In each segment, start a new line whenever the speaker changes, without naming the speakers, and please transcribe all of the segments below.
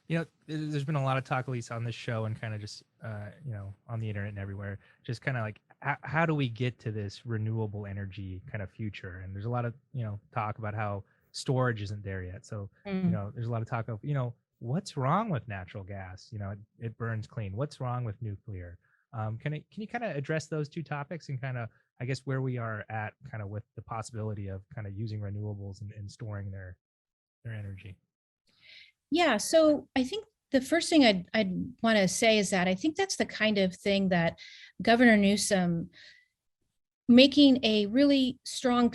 There's been a lot of talk, at least on this show and kind of just, on the internet and everywhere, just kind of like, how do we get to this renewable energy kind of future? And there's a lot of, talk about how storage isn't there yet. So,
Mm.
there's a lot of talk of, what's wrong with natural gas? It burns clean. What's wrong with nuclear? Can you kind of address those two topics and kind of, I guess, where we are at kind of with the possibility of kind of using renewables and storing their energy?
Yeah, so I think the first thing I'd want to say is that I think that's the kind of thing that Governor Newsom making a really strong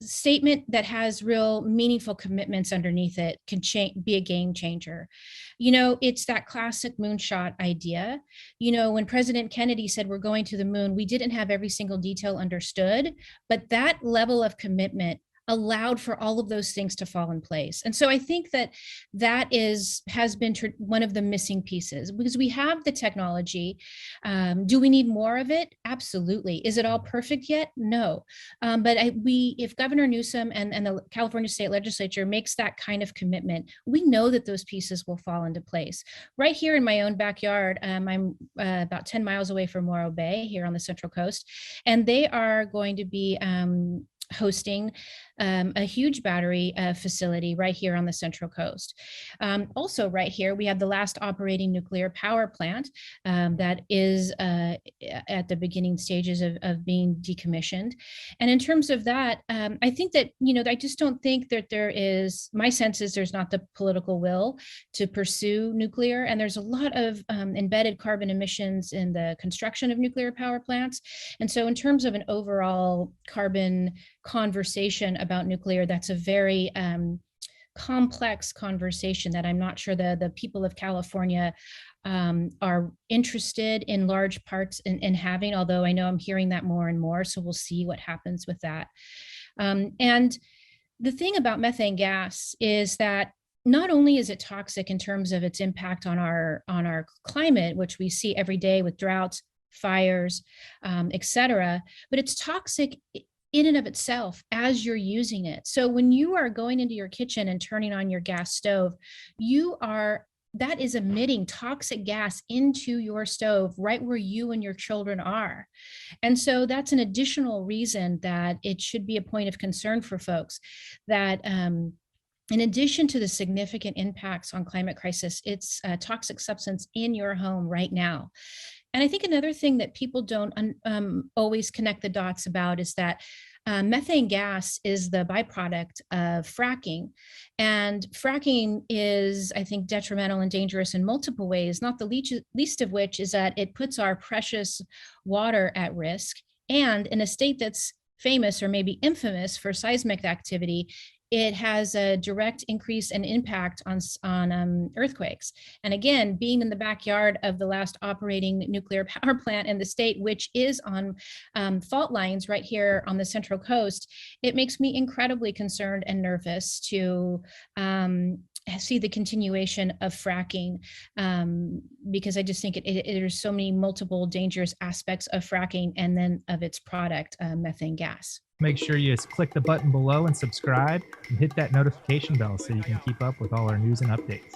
statement that has real meaningful commitments underneath it can be a game changer. It's that classic moonshot idea. When President Kennedy said we're going to the moon, we didn't have every single detail understood, but that level of commitment allowed for all of those things to fall in place. And so I think that has been one of the missing pieces, because we have the technology. Do we need more of it? Absolutely. Is it all perfect yet? No. But if Governor Newsom and the California State Legislature makes that kind of commitment, we know that those pieces will fall into place. Right here in my own backyard, I'm about 10 miles away from Morro Bay here on the Central Coast, and they are going to be hosting a huge battery facility right here on the Central Coast. Also, right here, we have the last operating nuclear power plant that is at the beginning stages of being decommissioned. And in terms of that, I think that, I just don't think that my sense is there's not the political will to pursue nuclear. And there's a lot of embedded carbon emissions in the construction of nuclear power plants. And so in terms of an overall carbon conversation about nuclear, that's a very complex conversation that I'm not sure the people of California are interested in large parts in having, although I know I'm hearing that more and more. So we'll see what happens with that. And the thing about methane gas is that not only is it toxic in terms of its impact on our climate, which we see every day with droughts, fires, et cetera, but it's toxic in and of itself as you're using it. So when you are going into your kitchen and turning on your gas stove, that is emitting toxic gas into your stove right where you and your children are. And so that's an additional reason that it should be a point of concern for folks that in addition to the significant impacts on climate crisis, it's a toxic substance in your home right now. And I think another thing that people don't always connect the dots about is that methane gas is the byproduct of fracking. And fracking is, I think, detrimental and dangerous in multiple ways, not the least of which is that it puts our precious water at risk. And in a state that's famous or maybe infamous for seismic activity, it has a direct increase and impact on earthquakes. And again, being in the backyard of the last operating nuclear power plant in the state, which is on fault lines right here on the Central Coast, it makes me incredibly concerned and nervous to see the continuation of fracking, because I just think there's so many multiple dangerous aspects of fracking and then of its product, methane gas.
Make sure you just click the button below and subscribe and hit that notification bell so you can keep up with all our news and updates.